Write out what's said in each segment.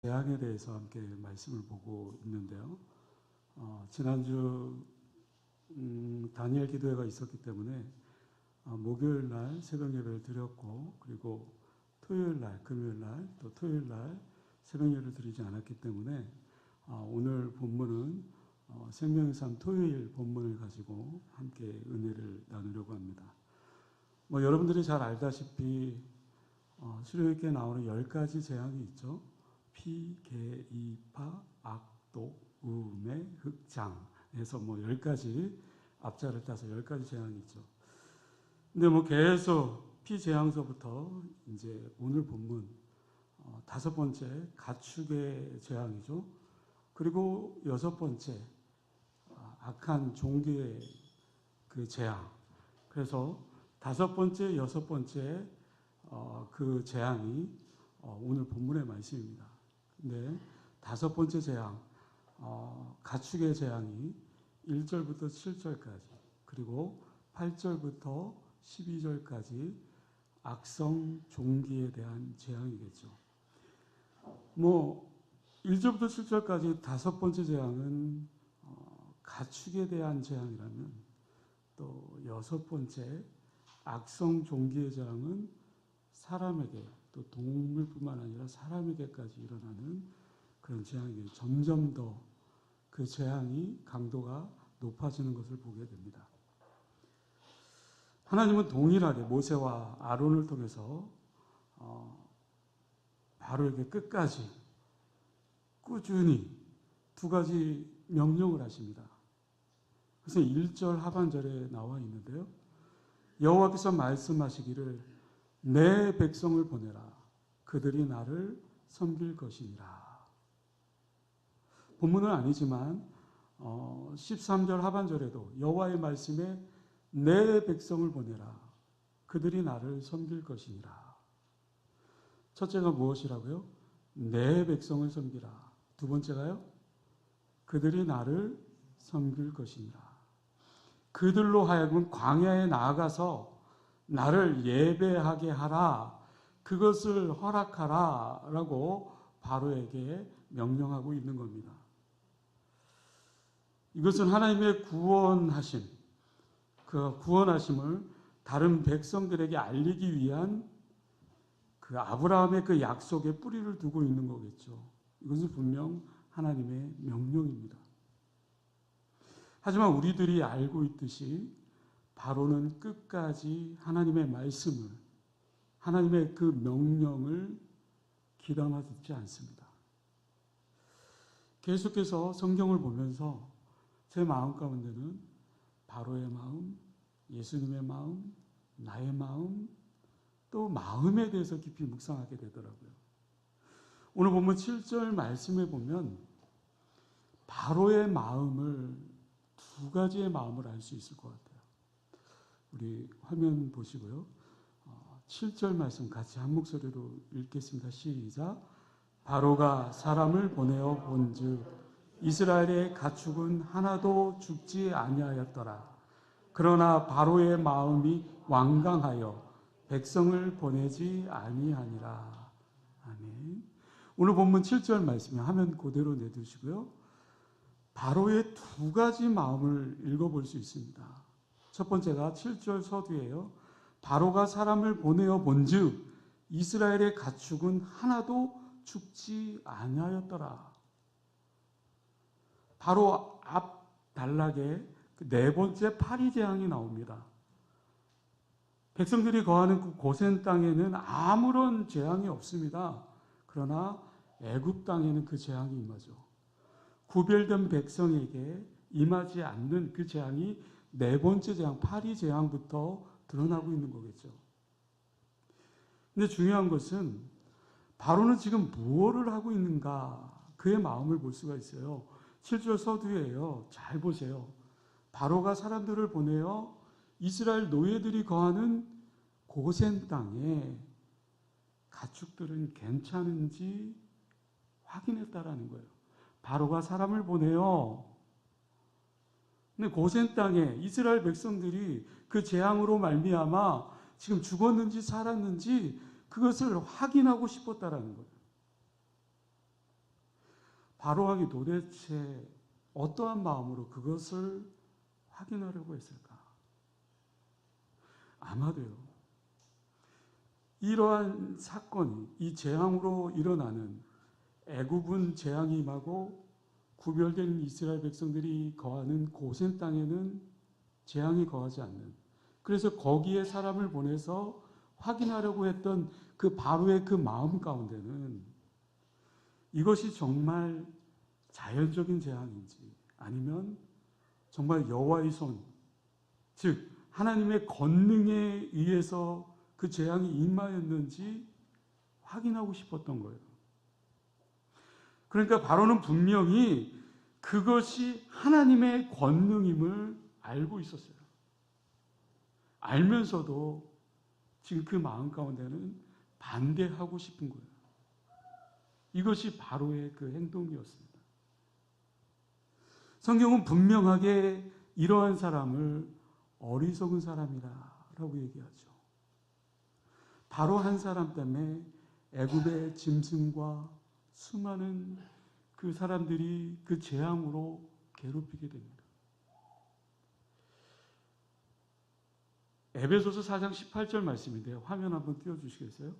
재앙에 대해서 함께 말씀을 보고 있는데요. 지난주 다니엘 기도회가 있었기 때문에 목요일 날 새벽 예배를 드렸고, 그리고 토요일 날, 금요일 날, 또 토요일 날 새벽 예배를 드리지 않았기 때문에 오늘 본문은 생명의 삶 토요일 본문을 가지고 함께 은혜를 나누려고 합니다. 여러분들이 잘 알다시피 수료일기에 나오는 10가지 재앙이 있죠. 피, 개, 이파, 악독, 우매, 흑장에서 10가지 앞자를 따서 10가지 재앙이 있죠. 근데 계속 피재앙서부터 이제 오늘 본문 5번째 가축의 재앙이죠. 그리고 6번째 악한 종기의 그 재앙. 그래서 5번째, 6번째 그 재앙이 오늘 본문의 말씀입니다. 근데 5번째 재앙, 가축의 재앙이 1절부터 7절까지, 그리고 8절부터 12절까지 악성 종기에 대한 재앙이겠죠. 1절부터 7절까지 5번째 재앙은 가축에 대한 재앙이라면, 또 6번째 악성 종기의 재앙은 사람에게, 또 동물뿐만 아니라 사람에게까지 일어나는 그런 재앙이에요. 점점 더 그 재앙이 강도가 높아지는 것을 보게 됩니다. 하나님은 동일하게 모세와 아론을 통해서 바로에게 끝까지 꾸준히 2가지 명령을 하십니다. 그래서 1절 하반절에 나와 있는데요. 여호와께서 말씀하시기를 내 백성을 보내라. 그들이 나를 섬길 것이니라. 본문은 아니지만 13절 하반절에도 여호와의 말씀에 내 백성을 보내라. 그들이 나를 섬길 것이니라. 첫째가 무엇이라고요? 내 백성을 섬기라. 2번째가요? 그들이 나를 섬길 것이니라. 그들로 하여금 광야에 나아가서 나를 예배하게 하라. 그것을 허락하라. 라고 바로에게 명령하고 있는 겁니다. 이것은 하나님의 구원하심, 그 구원하심을 다른 백성들에게 알리기 위한 그 아브라함의 그 약속에 뿌리를 두고 있는 거겠죠. 이것은 분명 하나님의 명령입니다. 하지만 우리들이 알고 있듯이 바로는 끝까지 하나님의 말씀을, 하나님의 그 명령을 귀담아 듣지 않습니다. 계속해서 성경을 보면서 제 마음 가운데는 바로의 마음, 예수님의 마음, 나의 마음, 또 마음에 대해서 깊이 묵상하게 되더라고요. 오늘 보면 7절 말씀에 보면 바로의 마음을, 2가지의 마음을 알 수 있을 것 같아요. 우리 화면 보시고요. 7절 말씀 같이 한 목소리로 읽겠습니다. 시작. 바로가 사람을 보내어 본즉 이스라엘의 가축은 하나도 죽지 아니하였더라. 그러나 바로의 마음이 완강하여 백성을 보내지 아니하니라. 아멘. 오늘 본문 7절 말씀에 화면 그대로 내두시고요. 바로의 2가지 마음을 읽어볼 수 있습니다. 첫 번째가 7절 서두예요. 바로가 사람을 보내어 본즉 이스라엘의 가축은 하나도 죽지 아니하였더라. 바로 앞 단락에 그 4번째 파리 재앙이 나옵니다. 백성들이 거하는 그 고센 땅에는 아무런 재앙이 없습니다. 그러나 애굽 땅에는 그 재앙이 임하죠. 구별된 백성에게 임하지 않는 그 재앙이 4번째 재앙, 파리 재앙부터 드러나고 있는 거겠죠. 근데 중요한 것은 바로는 지금 무엇을 하고 있는가, 그의 마음을 볼 수가 있어요. 7절 서두에요. 잘 보세요. 바로가 사람들을 보내어 이스라엘 노예들이 거하는 고센 땅에 가축들은 괜찮은지 확인했다라는 거예요. 바로가 사람을 보내어, 근데 고센 땅에 이스라엘 백성들이 그 재앙으로 말미암아 지금 죽었는지 살았는지 그것을 확인하고 싶었다라는 거예요. 바로 왕이 도대체 어떠한 마음으로 그것을 확인하려고 했을까? 아마도요, 이러한 사건이, 이 재앙으로 일어나는, 애굽은 재앙이 임하고 구별된 이스라엘 백성들이 거하는 고센 땅에는 재앙이 거하지 않는, 그래서 거기에 사람을 보내서 확인하려고 했던 그 바로의 그 마음 가운데는 이것이 정말 자연적인 재앙인지 아니면 정말 여호와의 손, 즉 하나님의 권능에 의해서 그 재앙이 임하였는지 확인하고 싶었던 거예요. 그러니까 바로는 분명히 그것이 하나님의 권능임을 알고 있었어요. 알면서도 지금 그 마음 가운데는 반대하고 싶은 거예요. 이것이 바로의 그 행동이었습니다. 성경은 분명하게 이러한 사람을 어리석은 사람이라고 얘기하죠. 바로 한 사람 때문에 애굽의 짐승과 수많은 그 사람들이 그 재앙으로 괴롭히게 됩니다. 에베소서 4장 18절 말씀인데요. 화면 한번 띄워주시겠어요?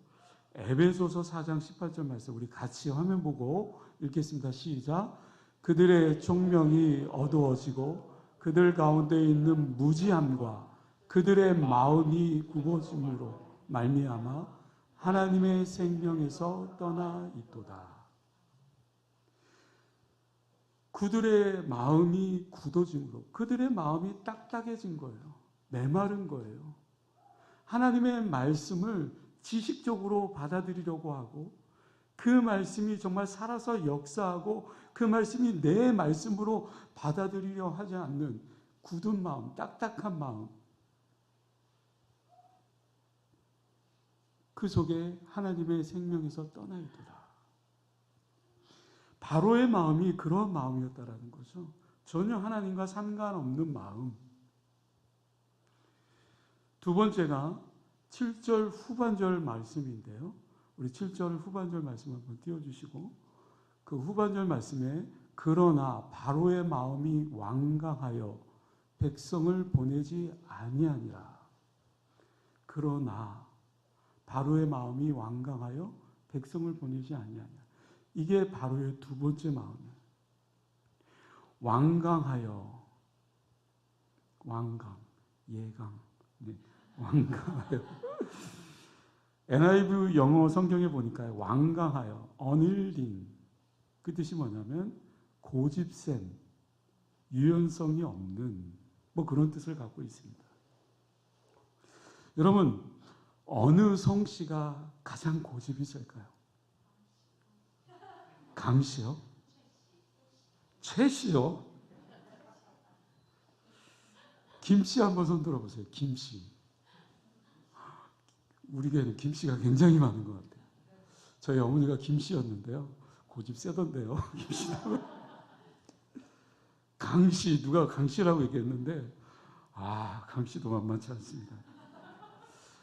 에베소서 4장 18절 말씀 우리 같이 화면 보고 읽겠습니다. 시작. 그들의 총명이 어두워지고 그들 가운데 있는 무지함과 그들의 마음이 굽어짐으로 말미암아 하나님의 생명에서 떠나 있도다. 그들의 마음이 굳어짐으로, 그들의 마음이 딱딱해진 거예요. 메마른 거예요. 하나님의 말씀을 지식적으로 받아들이려고 하고 그 말씀이 정말 살아서 역사하고 그 말씀이 내 말씀으로 받아들이려 하지 않는 굳은 마음, 딱딱한 마음, 그 속에 하나님의 생명에서 떠나 있도다. 바로의 마음이 그런 마음이었다라는 거죠. 전혀 하나님과 상관없는 마음. 두 번째가 7절 후반절 말씀인데요. 우리 7절 후반절 말씀 한번 띄워주시고, 그 후반절 말씀에 그러나 바로의 마음이 완강하여 백성을 보내지 아니하니라. 그러나 바로의 마음이 완강하여 백성을 보내지 아니하니라. 이게 바로의 두 번째 마음이에요. 완강하여, 완강, 예강, 네, 완강하여. NIV 영어 성경에 보니까 완강하여, 어닐린, 그 뜻이 뭐냐면 고집센, 유연성이 없는, 뭐 그런 뜻을 갖고 있습니다. 여러분, 어느 성씨가 가장 고집이 셀까요? 강씨요? 최씨요? 김씨 한번 손 들어보세요. 김씨. 우리 교회는 김씨가 굉장히 많은 것 같아요. 저희 어머니가 김씨였는데요. 고집 세던데요. 김씨라고. 강씨, 누가 강씨라고 얘기했는데 강씨도 만만치 않습니다.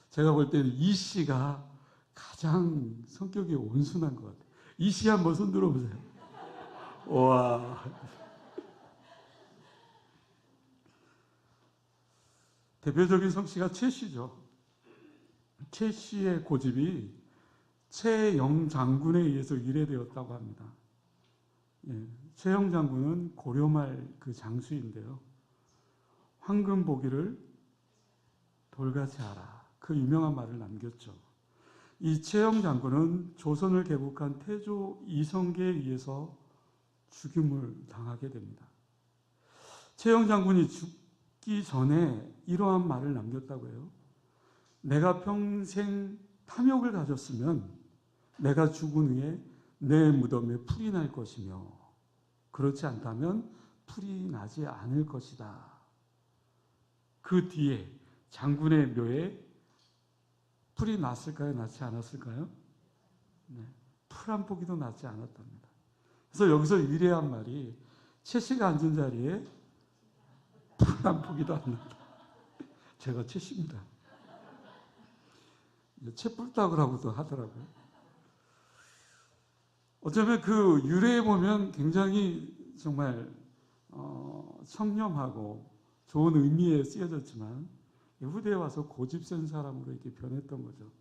제가 볼 때는 이씨가 가장 성격이 온순한 것 같아요. 이씨 한번 손 들어보세요. 와. 대표적인 성씨가 최씨죠. 최씨의 고집이 최영 장군에 의해서 위례되었다고 합니다. 예, 최영 장군은 고려말 그 장수인데요. 황금 보기를 돌같이 하라. 그 유명한 말을 남겼죠. 이 최영 장군은 조선을 개국한 태조 이성계에 의해서 죽임을 당하게 됩니다. 최영 장군이 죽기 전에 이러한 말을 남겼다고 해요. 내가 평생 탐욕을 가졌으면 내가 죽은 후에 내 무덤에 풀이 날 것이며 그렇지 않다면 풀이 나지 않을 것이다. 그 뒤에 장군의 묘에 풀이 났을까요? 났지 않았을까요? 네, 풀 한 포기도 났지 않았답니다. 그래서 여기서 위대한 말이 최씨가 앉은 자리에 풀 한 포기도 안 났다. 제가 최씨입니다. 채뿔딱이라고도 하더라고요. 어쩌면 그 유래에 보면 굉장히 정말 청렴하고 좋은 의미에 쓰여졌지만 후대에 와서 고집센 사람으로 이렇게 변했던 거죠.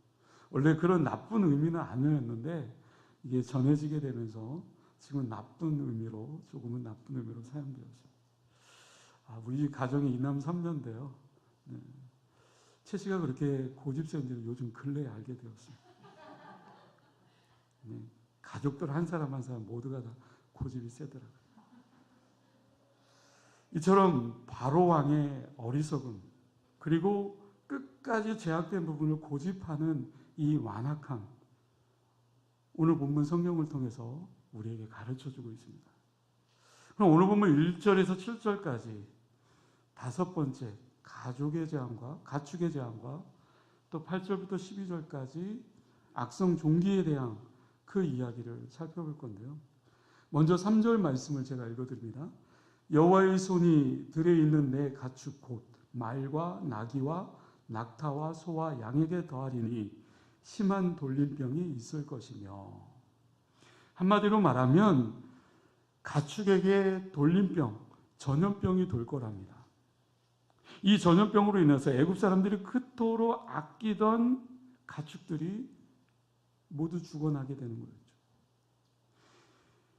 원래 그런 나쁜 의미는 아니었는데 이게 전해지게 되면서 지금은 나쁜 의미로, 조금은 나쁜 의미로 사용되었어요. 우리 가정이 이남 3년대요. 네. 채 씨가 그렇게 고집센지를 요즘 근래에 알게 되었습니다. 네. 가족들 한 사람 한 사람 모두가 다 고집이 세더라고요. 이처럼 바로 왕의 어리석음, 그리고 끝까지 제약된 부분을 고집하는 이 완악함, 오늘 본문 성경을 통해서 우리에게 가르쳐주고 있습니다. 그럼 오늘 본문 1절에서 7절까지 다섯 번째 가축의 재앙과 또 8절부터 12절까지 악성 종기에 대한 그 이야기를 살펴볼 건데요. 먼저 3절 말씀을 제가 읽어드립니다. 여호와의 손이 들에 있는 내 가축 곧 말과 나귀와 낙타와 소와 양에게 더하리니 심한 돌림병이 있을 것이며. 한마디로 말하면 가축에게 돌림병, 전염병이 돌 거랍니다. 이 전염병으로 인해서 애굽 사람들이 그토록 아끼던 가축들이 모두 죽어나게 되는 거였죠.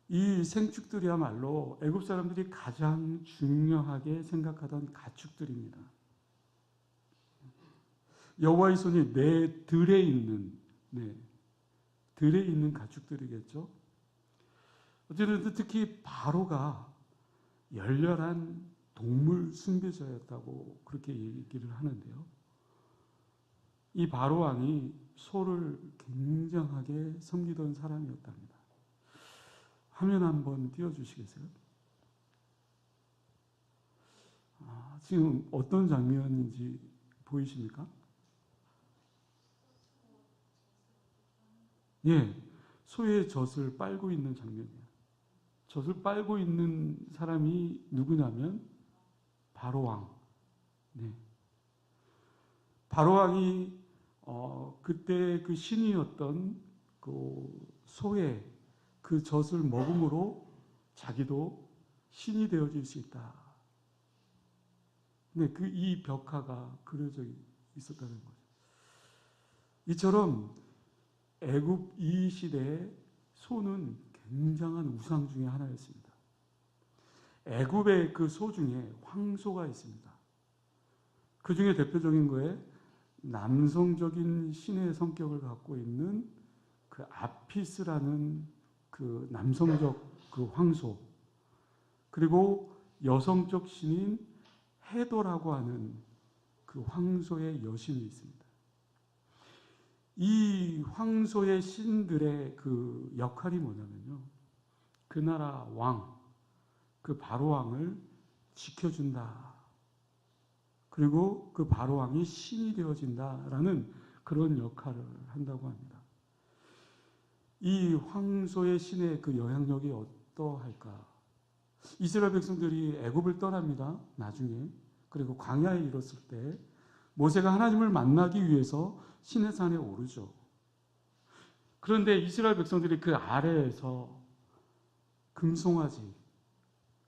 이 생축들이야말로 애굽 사람들이 가장 중요하게 생각하던 가축들입니다. 여호와의 손이 내 들에 있는 가축들이겠죠. 어쨌든 특히 바로가 열렬한 동물 숭배자였다고 그렇게 얘기를 하는데요. 이 바로 왕이 소를 굉장하게 섬기던 사람이었답니다. 화면 한번 띄워주시겠어요? 지금 어떤 장면인지 보이십니까? 예, 소의 젖을 빨고 있는 장면이에요. 젖을 빨고 있는 사람이 누구냐면 바로 왕. 네. 바로 왕이 그때 그 신이었던 그 소의 그 젖을 먹음으로 자기도 신이 되어질 수 있다. 네, 이 벽화가 그려져 있었다는 거죠. 이처럼 애굽 이 시대의 소는 굉장한 우상 중에 하나였습니다. 애굽의 그 소 중에 황소가 있습니다. 그 중에 대표적인 거에 남성적인 신의 성격을 갖고 있는 그 아피스라는 그 남성적 그 황소, 그리고 여성적 신인 헤도라고 하는 그 황소의 여신이 있습니다. 이 황소의 신들의 그 역할이 뭐냐면요, 그 나라 왕, 그 바로 왕을 지켜준다. 그리고 그 바로 왕이 신이 되어진다라는 그런 역할을 한다고 합니다. 이 황소의 신의 그 영향력이 어떠할까? 이스라엘 백성들이 애굽을 떠납니다. 나중에. 그리고 광야에 이뤘을 때 모세가 하나님을 만나기 위해서 시내산에 오르죠. 그런데 이스라엘 백성들이 그 아래에서 금송아지,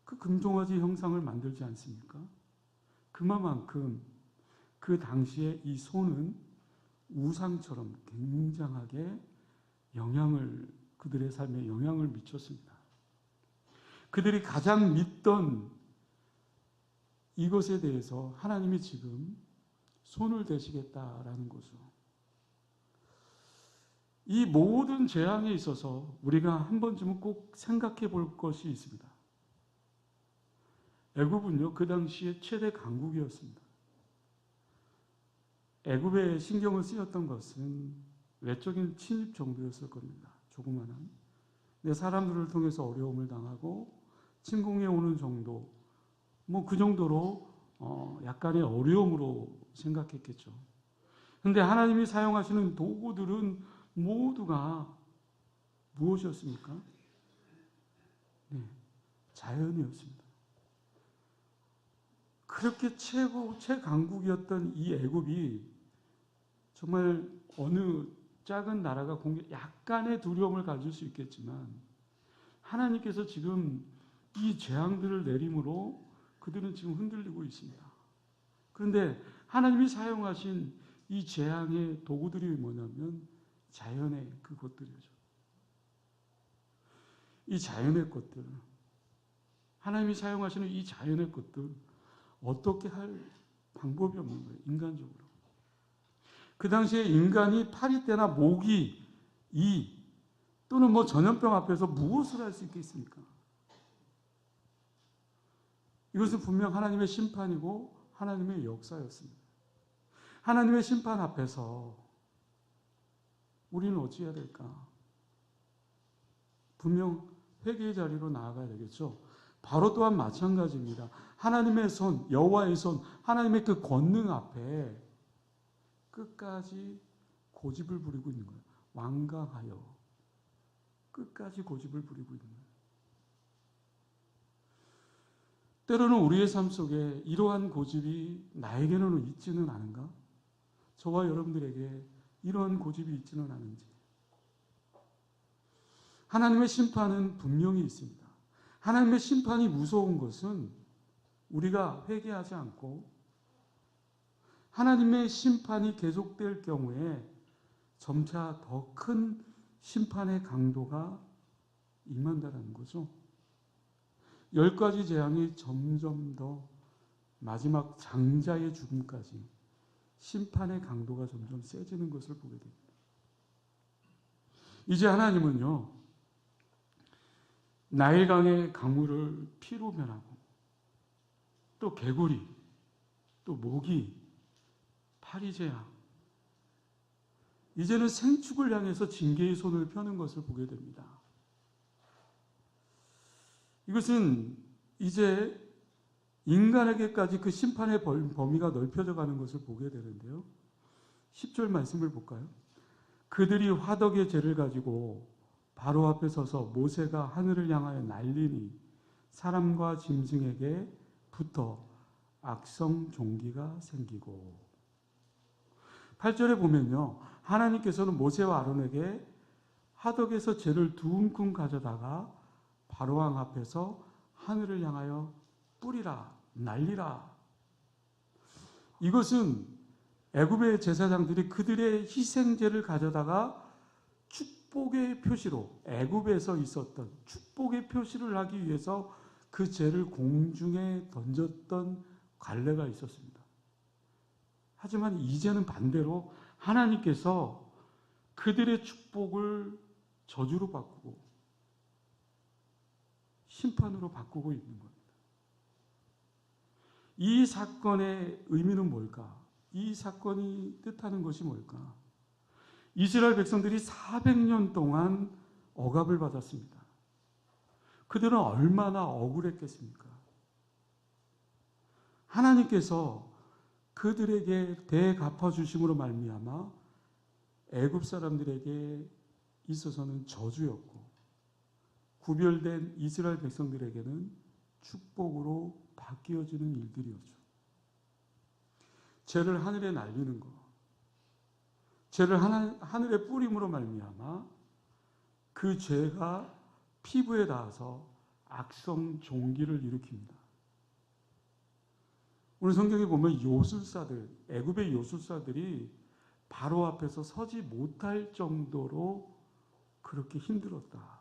그 금송아지 형상을 만들지 않습니까? 그만큼 그 당시에 이 소는 우상처럼 굉장하게 그들의 삶에 영향을 미쳤습니다. 그들이 가장 믿던 이것에 대해서 하나님이 지금 손을 대시겠다라는 거죠. 이 모든 재앙에 있어서 우리가 한 번쯤은 꼭 생각해 볼 것이 있습니다. 애굽은요, 그 당시에 최대 강국이었습니다. 애굽에 신경을 쓰였던 것은 외적인 침입 정도였을 겁니다. 조그만한. 내 사람들을 통해서 어려움을 당하고 침공해 오는 정도, 그 정도로 약간의 어려움으로 생각했겠죠. 그런데 하나님이 사용하시는 도구들은 모두가 무엇이었습니까? 네, 자연이었습니다. 그렇게 최강국이었던 이 애굽이 정말 어느 작은 나라가 약간의 두려움을 가질 수 있겠지만 하나님께서 지금 이 재앙들을 내림으로 그들은 지금 흔들리고 있습니다. 그런데 하나님이 사용하신 이 재앙의 도구들이 뭐냐면 자연의 그것들이죠. 이 자연의 것들, 하나님이 사용하시는 이 자연의 것들 어떻게 할 방법이 없는 거예요. 인간적으로. 그 당시에 인간이 파리떼나 모기, 이 또는 뭐 전염병 앞에서 무엇을 할 수 있겠습니까? 이것은 분명 하나님의 심판이고 하나님의 역사였습니다. 하나님의 심판 앞에서 우리는 어찌해야 될까? 분명 회개의 자리로 나아가야 되겠죠. 바로 또한 마찬가지입니다. 하나님의 손, 여호와의 손, 하나님의 그 권능 앞에 끝까지 고집을 부리고 있는 거예요. 완강하여 끝까지 고집을 부리고 있는 거예요. 때로는 우리의 삶 속에 이러한 고집이 나에게는 있지는 않은가? 저와 여러분들에게 이러한 고집이 있지는 않은지. 하나님의 심판은 분명히 있습니다. 하나님의 심판이 무서운 것은 우리가 회개하지 않고 하나님의 심판이 계속될 경우에 점차 더 큰 심판의 강도가 임한다는 거죠. 10가지 재앙이 점점 더 마지막 장자의 죽음까지 심판의 강도가 점점 세지는 것을 보게 됩니다. 이제 하나님은요, 나일강의 강물을 피로 변하고 또 개구리, 또 모기, 파리재앙, 이제는 생축을 향해서 징계의 손을 펴는 것을 보게 됩니다. 이것은 이제 인간에게까지 그 심판의 범위가 넓혀져 가는 것을 보게 되는데요. 10절 말씀을 볼까요? 그들이 화덕의 죄를 가지고 바로 앞에 서서 모세가 하늘을 향하여 날리니 사람과 짐승에게 붙어 악성 종기가 생기고. 8절에 보면요, 하나님께서는 모세와 아론에게 화덕에서 죄를 두 움큼 가져다가 바로왕 앞에서 하늘을 향하여 뿌리라, 날리라. 이것은 애굽의 제사장들이 그들의 희생제를 가져다가 축복의 표시로, 애굽에서 있었던 축복의 표시를 하기 위해서 그 죄를 공중에 던졌던 관례가 있었습니다. 하지만 이제는 반대로 하나님께서 그들의 축복을 저주로 바꾸고 심판으로 바꾸고 있는 겁니다. 이 사건의 의미는 뭘까? 이 사건이 뜻하는 것이 뭘까? 이스라엘 백성들이 400년 동안 억압을 받았습니다. 그들은 얼마나 억울했겠습니까? 하나님께서 그들에게 대갚아주심으로 말미암아 애굽 사람들에게 있어서는 저주였고 구별된 이스라엘 백성들에게는 축복으로 바뀌어지는 일들이었죠. 죄를 하늘에 날리는 것, 죄를 하늘에 뿌림으로 말미암아 그 죄가 피부에 닿아서 악성 종기를 일으킵니다. 오늘 성경에 보면 요술사들, 애굽의 요술사들이 바로 앞에서 서지 못할 정도로 그렇게 힘들었다.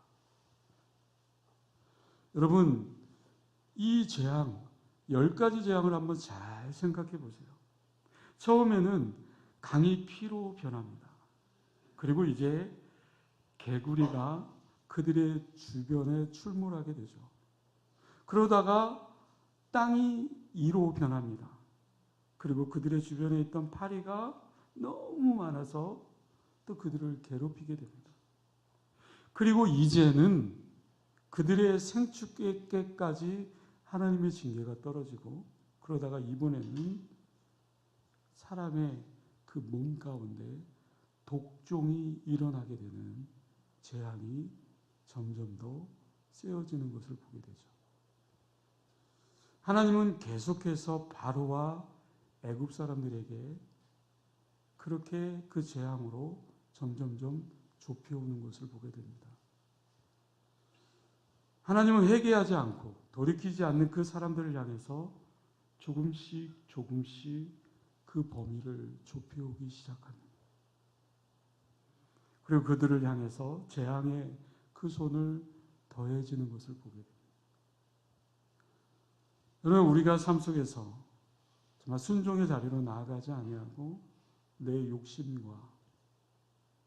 여러분, 이 재앙, 10가지 재앙을 한번 잘 생각해 보세요. 처음에는 강이 피로 변합니다. 그리고 이제 개구리가 그들의 주변에 출몰하게 되죠. 그러다가 땅이 이로 변합니다. 그리고 그들의 주변에 있던 파리가 너무 많아서 또 그들을 괴롭히게 됩니다. 그리고 이제는 그들의 생축계까지 하나님의 징계가 떨어지고 그러다가 이번에는 사람의 그 몸 가운데 독종이 일어나게 되는 재앙이 점점 더 세워지는 것을 보게 되죠. 하나님은 계속해서 바로와 애굽 사람들에게 그렇게 그 재앙으로 점점점 좁혀오는 것을 보게 됩니다. 하나님은 회개하지 않고 돌이키지 않는 그 사람들을 향해서 조금씩 조금씩 그 범위를 좁혀오기 시작합니다. 그리고 그들을 향해서 재앙의 그 손을 더해지는 것을 보게 됩니다. 여러분, 우리가 삶 속에서 정말 순종의 자리로 나아가지 아니하고 내 욕심과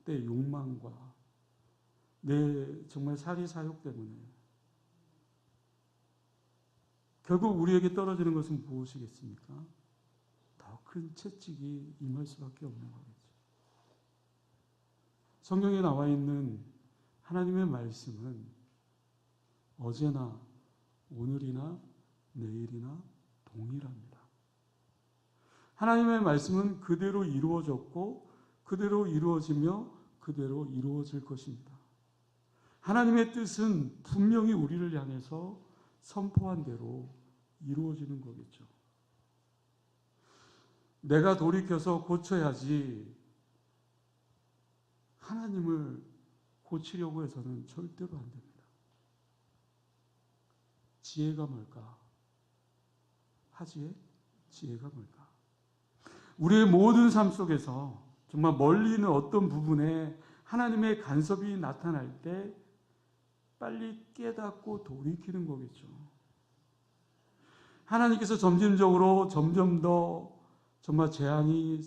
내 욕망과 내 정말 사리사욕 때문에 결국 우리에게 떨어지는 것은 무엇이겠습니까? 더 큰 채찍이 임할 수밖에 없는 거겠죠. 성경에 나와 있는 하나님의 말씀은 어제나 오늘이나 내일이나 동일합니다. 하나님의 말씀은 그대로 이루어졌고 그대로 이루어지며 그대로 이루어질 것입니다. 하나님의 뜻은 분명히 우리를 향해서 선포한 대로 이루어지는 거겠죠. 내가 돌이켜서 고쳐야지 하나님을 고치려고 해서는 절대로 안 됩니다. 지혜가 뭘까? 하지의 지혜가 뭘까? 우리의 모든 삶 속에서 정말 멀리 있는 어떤 부분에 하나님의 간섭이 나타날 때 빨리 깨닫고 돌이키는 거겠죠. 하나님께서 점진적으로 점점 더 정말 재앙이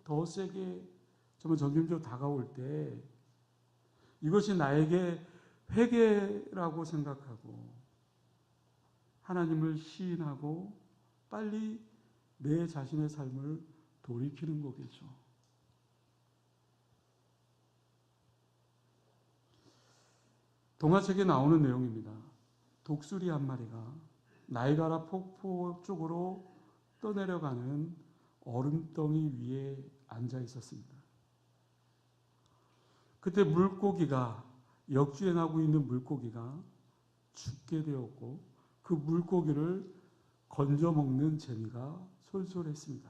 더 세게 정말 점점적으로 다가올 때 이것이 나에게 회개라고 생각하고 하나님을 시인하고 빨리 내 자신의 삶을 돌이키는 거겠죠. 동화책에 나오는 내용입니다. 독수리 한 마리가 나이가라 폭포 쪽으로 떠내려가는 얼음덩이 위에 앉아 있었습니다. 그때 역주행하고 있는 물고기가 죽게 되었고 그 물고기를 건져 먹는 재미가 솔솔했습니다.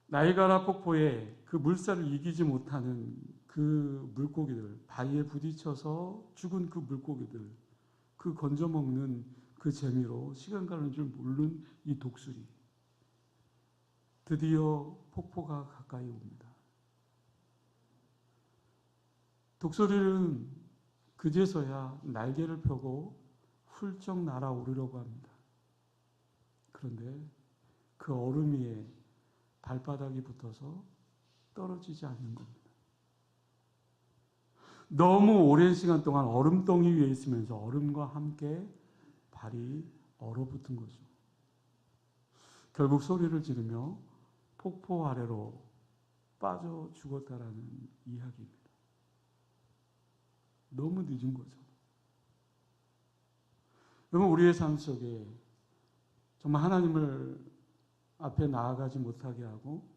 나이가라 폭포에 그 물살을 이기지 못하는 그 물고기들, 바위에 부딪혀서 죽은 그 물고기들, 그 건져 먹는 그 재미로 시간 가는 줄 모르는 이 독수리. 드디어 폭포가 가까이 옵니다. 독수리는 그제서야 날개를 펴고 훌쩍 날아오르려고 합니다. 그런데 그 얼음 위에 발바닥이 붙어서 떨어지지 않는 겁니다. 너무 오랜 시간 동안 얼음덩이 위에 있으면서 얼음과 함께 발이 얼어붙은 거죠. 결국 소리를 지르며 폭포 아래로 빠져 죽었다라는 이야기입니다. 너무 늦은 거죠. 여러분, 우리의 삶 속에 정말 하나님을 앞에 나아가지 못하게 하고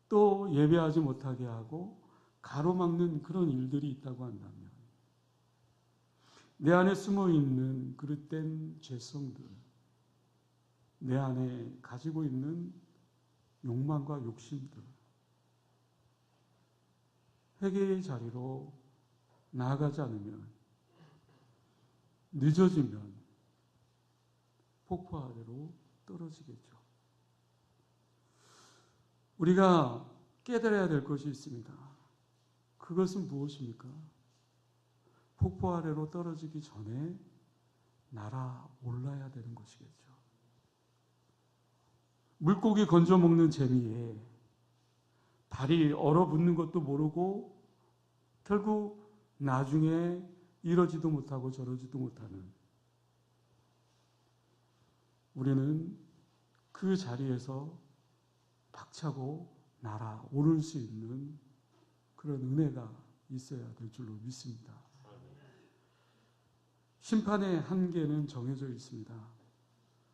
또 예배하지 못하게 하고 가로막는 그런 일들이 있다고 한다면 내 안에 숨어있는 그릇된 죄성들, 내 안에 가지고 있는 욕망과 욕심들, 회개의 자리로 나아가지 않으면 늦어지면 폭포 아래로 떨어지겠죠. 우리가 깨달아야 될 것이 있습니다. 그것은 무엇입니까? 폭포 아래로 떨어지기 전에 날아올라야 되는 것이겠죠. 물고기 건져 먹는 재미에 발이 얼어붙는 것도 모르고 결국 나중에 이러지도 못하고 저러지도 못하는 우리는 그 자리에서 박차고 날아오를 수 있는 그런 은혜가 있어야 될 줄로 믿습니다. 심판의 한계는 정해져 있습니다.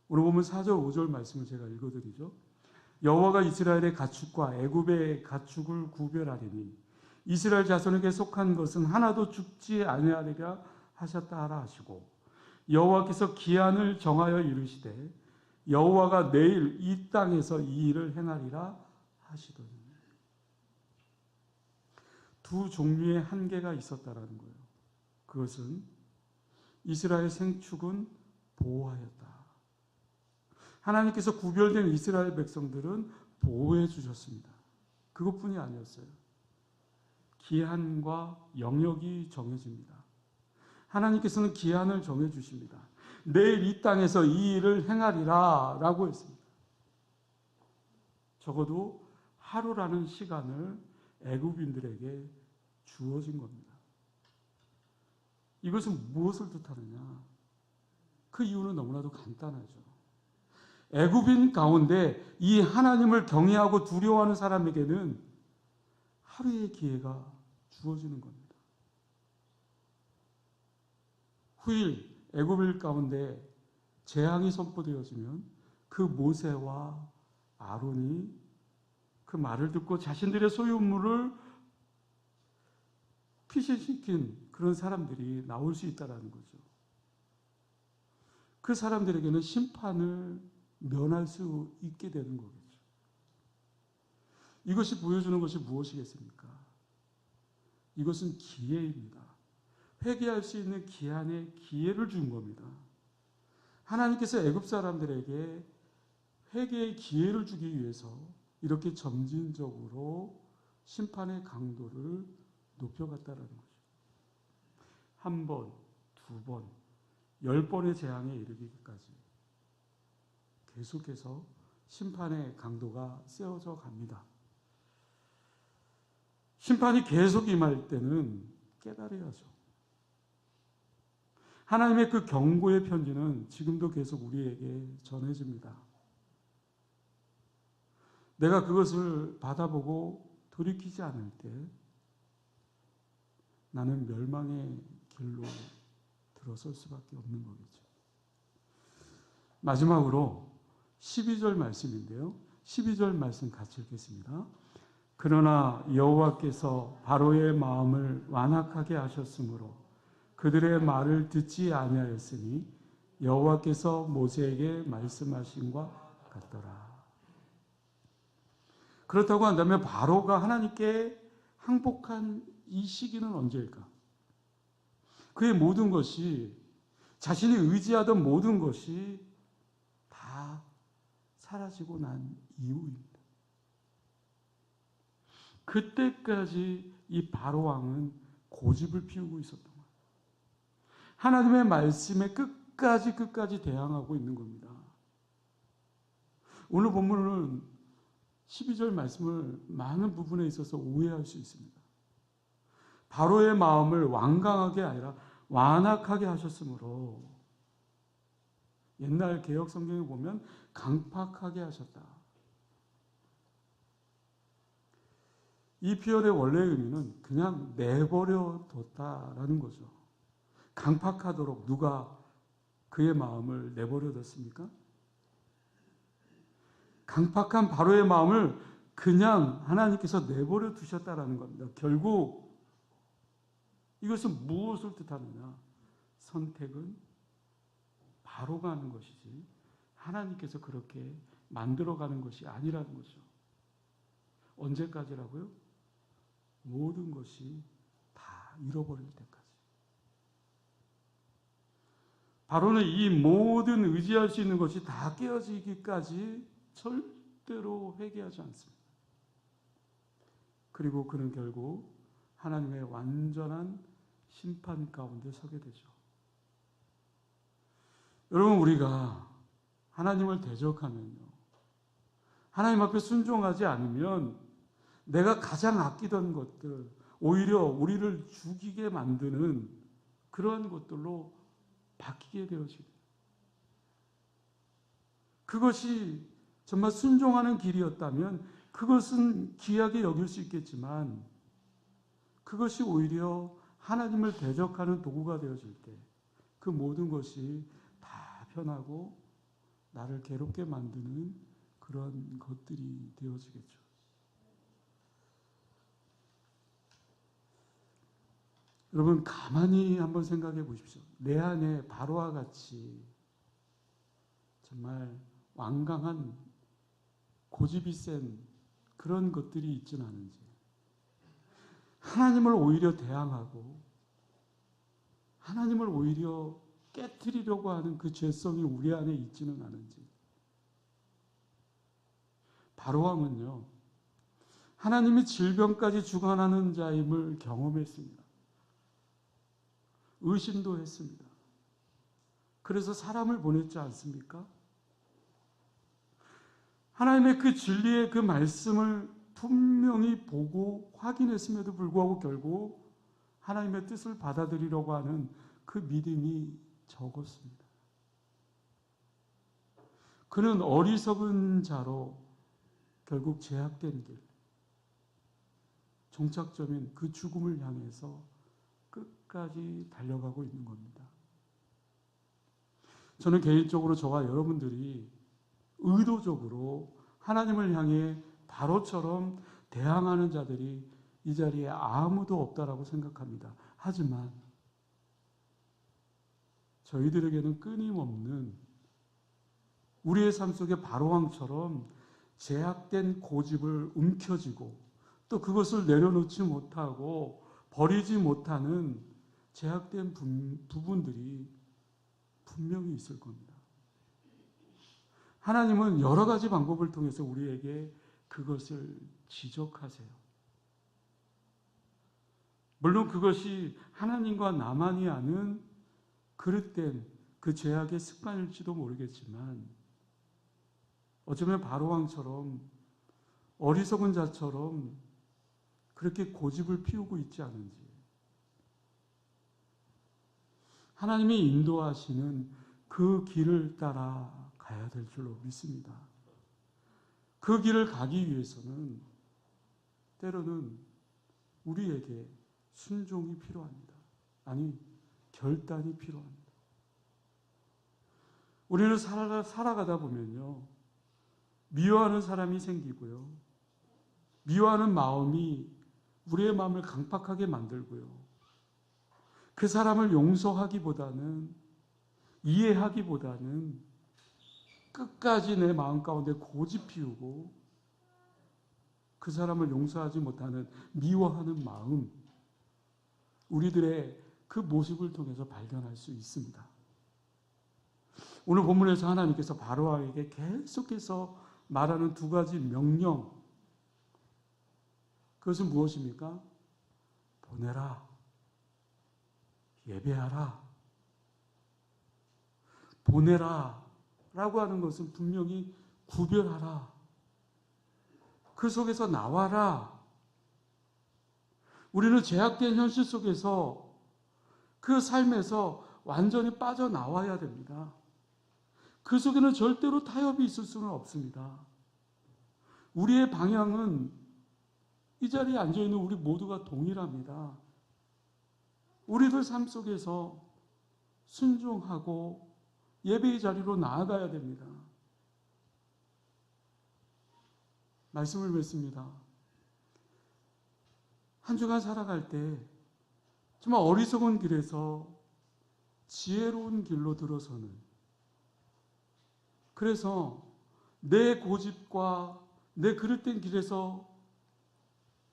오늘 보면 4절 5절 말씀을 제가 읽어드리죠. 여호와가 이스라엘의 가축과 애굽의 가축을 구별하리니 이스라엘 자손에게 속한 것은 하나도 죽지 아니하리라 하셨다 하라 하시고 여호와께서 기한을 정하여 이르시되 여호와가 내일 이 땅에서 이 일을 행하리라 하시더니 두 종류의 한계가 있었다라는 거예요. 그것은 이스라엘 생축은 보호하였다. 하나님께서 구별된 이스라엘 백성들은 보호해 주셨습니다. 그것뿐이 아니었어요. 기한과 영역이 정해집니다. 하나님께서는 기한을 정해주십니다. 내일 이 땅에서 이 일을 행하리라 라고 했습니다. 적어도 하루라는 시간을 애굽인들에게 주어진 겁니다. 이것은 무엇을 뜻하느냐? 그 이유는 너무나도 간단하죠. 애굽인 가운데 이 하나님을 경외하고 두려워하는 사람에게는 하루의 기회가 주어지는 겁니다. 후일 애굽인 가운데 재앙이 선포되어지면 그 모세와 아론이 그 말을 듣고 자신들의 소유물을 피신시킨 그런 사람들이 나올 수 있다는 거죠. 그 사람들에게는 심판을 면할 수 있게 되는 거겠죠. 이것이 보여주는 것이 무엇이겠습니까? 이것은 기회입니다. 회개할 수 있는 기한의 기회를 준 겁니다. 하나님께서 애굽 사람들에게 회개의 기회를 주기 위해서 이렇게 점진적으로 심판의 강도를 높여갔다는 거죠. 한 번, 두 번, 10번의 재앙에 이르기까지 계속해서 심판의 강도가 세워져 갑니다. 심판이 계속 임할 때는 깨달아야죠. 하나님의 그 경고의 편지는 지금도 계속 우리에게 전해집니다. 내가 그것을 받아보고 돌이키지 않을 때 나는 멸망의 길로 들어설 수밖에 없는 거겠죠. 마지막으로 12절 말씀인데요. 12절 말씀 같이 읽겠습니다. 그러나 여호와께서 바로의 마음을 완악하게 하셨으므로 그들의 말을 듣지 아니하였으니 여호와께서 모세에게 말씀하신과 같더라. 그렇다고 한다면 바로가 하나님께 항복한 이 시기는 언제일까? 그의 모든 것이, 자신이 의지하던 모든 것이 다 사라지고 난 이후입니다. 그때까지 이 바로 왕은 고집을 피우고 있었던 거예요. 하나님의 말씀에 끝까지 대항하고 있는 겁니다. 오늘 본문은 12절 말씀을 많은 부분에 있어서 오해할 수 있습니다. 바로의 마음을 완강하게 아니라 완악하게 하셨으므로, 옛날 개역 성경에 보면 강팍하게 하셨다. 이 표현의 원래 의미는 그냥 내버려 뒀다라는 거죠. 강팍하도록 누가 그의 마음을 내버려 뒀습니까? 강팍한 바로의 마음을 그냥 하나님께서 내버려 두셨다라는 겁니다. 결국 이것은 무엇을 뜻하느냐? 선택은 바로가 하는 것이지 하나님께서 그렇게 만들어가는 것이 아니라는 거죠. 언제까지라고요? 모든 것이 다 잃어버릴 때까지. 바로는 이 모든 의지할 수 있는 것이 다 깨어지기까지 절대로 회개하지 않습니다. 그리고 그는 결국 하나님의 완전한 심판 가운데 서게 되죠. 여러분, 우리가 하나님을 대적하면요, 하나님 앞에 순종하지 않으면 내가 가장 아끼던 것들, 오히려 우리를 죽이게 만드는 그러한 것들로 바뀌게 되어지고, 그것이 정말 순종하는 길이었다면 그것은 귀하게 여길 수 있겠지만, 그것이 오히려 하나님을 대적하는 도구가 되어질 때 그 모든 것이 다 변하고 나를 괴롭게 만드는 그런 것들이 되어지겠죠. 여러분, 가만히 한번 생각해 보십시오. 내 안에 바로와 같이 정말 완강한 고집이 센 그런 것들이 있지는 않은지, 하나님을 오히려 대항하고 하나님을 오히려 깨트리려고 하는 그 죄성이 우리 안에 있지는 않은지. 바로왕은요, 하나님이 질병까지 주관하는 자임을 경험했습니다. 의심도 했습니다. 그래서 사람을 보냈지 않습니까? 하나님의 그 진리의 그 말씀을 분명히 보고 확인했음에도 불구하고 결국 하나님의 뜻을 받아들이려고 하는 그 믿음이 적었습니다. 그는 어리석은 자로 결국 제약된 길, 종착점인 그 죽음을 향해서 끝까지 달려가고 있는 겁니다. 저는 개인적으로 저와 여러분들이 의도적으로 하나님을 향해 바로처럼 대항하는 자들이 이 자리에 아무도 없다라고 생각합니다. 하지만 저희들에게는 끊임없는 우리의 삶 속에 바로왕처럼 제약된 고집을 움켜쥐고 또 그것을 내려놓지 못하고 버리지 못하는 제약된 부분들이 분명히 있을 겁니다. 하나님은 여러 가지 방법을 통해서 우리에게 그것을 지적하세요. 물론 그것이 하나님과 나만이 아는 그릇된 그 죄악의 습관일지도 모르겠지만 어쩌면 바로왕처럼 어리석은 자처럼 그렇게 고집을 피우고 있지 않은지 하나님이 인도하시는 그 길을 따라 가야 될 줄로 믿습니다. 그 길을 가기 위해서는 때로는 우리에게 순종이 필요합니다. 아니, 결단이 필요합니다. 우리는 살아가다 보면요, 미워하는 사람이 생기고요, 미워하는 마음이 우리의 마음을 강팍하게 만들고요, 그 사람을 용서하기보다는, 이해하기보다는 끝까지 내 마음 가운데 고집 피우고 그 사람을 용서하지 못하는 미워하는 마음, 우리들의 그 모습을 통해서 발견할 수 있습니다. 오늘 본문에서 하나님께서 바로왕에게 계속해서 말하는 두 가지 명령, 그것은 무엇입니까? 보내라, 예배하라. 보내라 라고 하는 것은 분명히 구별하라, 그 속에서 나와라. 우리는 제약된 현실 속에서 그 삶에서 완전히 빠져나와야 됩니다. 그 속에는 절대로 타협이 있을 수는 없습니다. 우리의 방향은 이 자리에 앉아있는 우리 모두가 동일합니다. 우리들 삶 속에서 순종하고 예배의 자리로 나아가야 됩니다. 말씀을 맺습니다. 한 주간 살아갈 때 정말 어리석은 길에서 지혜로운 길로 들어서는, 그래서 내 고집과 내 그릇된 길에서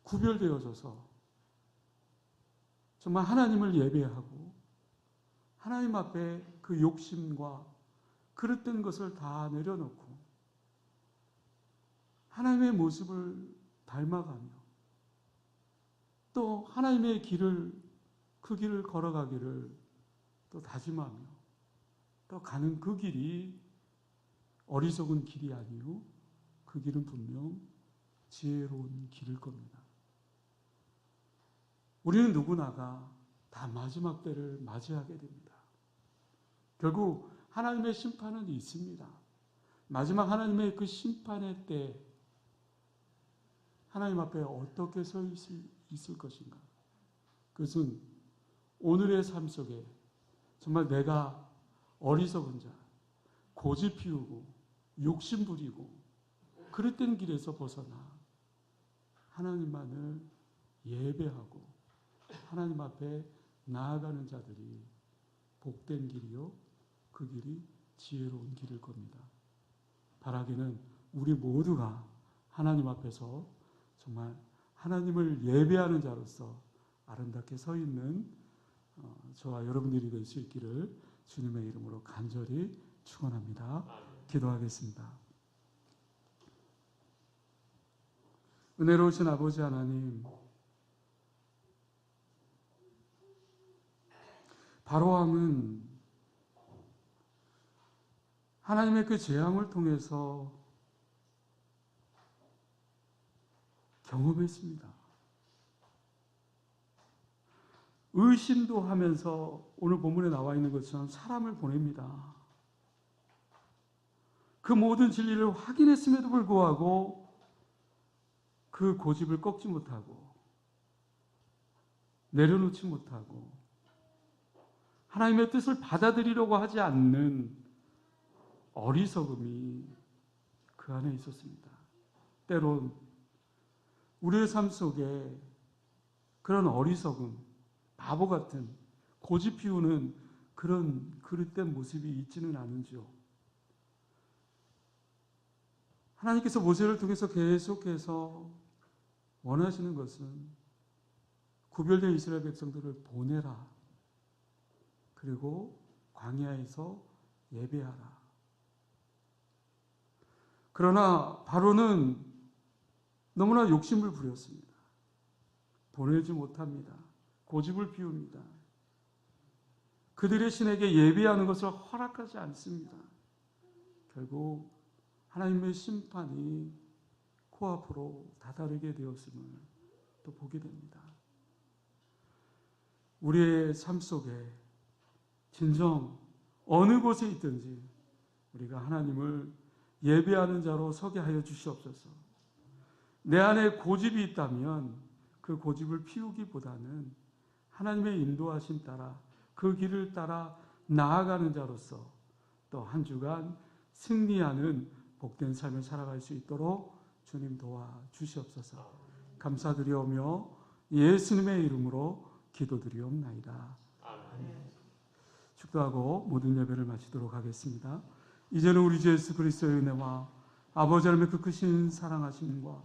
구별되어져서 정말 하나님을 예배하고 하나님 앞에 그 욕심과 그릇된 것을 다 내려놓고 하나님의 모습을 닮아가며 또 하나님의 길을, 그 길을 걸어가기를 또 다짐하며 또 가는 그 길이 어리석은 길이 아니요, 그 길은 분명 지혜로운 길일 겁니다. 우리는 누구나가 다 마지막 때를 맞이하게 됩니다. 결국 하나님의 심판은 있습니다. 마지막 하나님의 그 심판의 때 하나님 앞에 어떻게 서 있을 것인가? 그것은 오늘의 삶 속에 정말 내가 어리석은 자, 고집 피우고 욕심 부리고 그릇된 길에서 벗어나 하나님만을 예배하고 하나님 앞에 나아가는 자들이 복된 길이요, 그 길이 지혜로운 길일 겁니다. 바라기는 우리 모두가 하나님 앞에서 정말 하나님을 예배하는 자로서 아름답게 서 있는 저와 여러분들이 될 수 있기를 주님의 이름으로 간절히 축원합니다. 기도하겠습니다. 은혜로우신 아버지 하나님, 바로왕은 하나님의 그 재앙을 통해서 경험했습니다. 의심도 하면서 오늘 본문에 나와 있는 것처럼 사람을 보냅니다. 그 모든 진리를 확인했음에도 불구하고 그 고집을 꺾지 못하고 내려놓지 못하고 하나님의 뜻을 받아들이려고 하지 않는 어리석음이 그 안에 있었습니다. 때론 우리의 삶 속에 그런 어리석음, 바보 같은 고집 피우는 그런 그릇된 모습이 있지는 않은지요. 하나님께서 모세를 통해서 계속해서 원하시는 것은 구별된 이스라엘 백성들을 보내라. 그리고 광야에서 예배하라. 그러나 바로는 너무나 욕심을 부렸습니다. 보내지 못합니다. 고집을 피웁니다. 그들의 신에게 예배하는 것을 허락하지 않습니다. 결국 하나님의 심판이 코앞으로 다다르게 되었음을 또 보게 됩니다. 우리의 삶 속에 진정 어느 곳에 있든지 우리가 하나님을 예배하는 자로 서게 하여 주시옵소서. 내 안에 고집이 있다면 그 고집을 피우기보다는 하나님의 인도하심 따라 그 길을 따라 나아가는 자로서 또 한 주간 승리하는 복된 삶을 살아갈 수 있도록 주님 도와주시옵소서. 감사드리오며 예수님의 이름으로 기도드리옵나이다. 아멘. 축도하고 모든 예배를 마치도록 하겠습니다. 이제는 우리 주 예수 그리스도의 은혜와 아버지 하나님의 그 크신 사랑하심과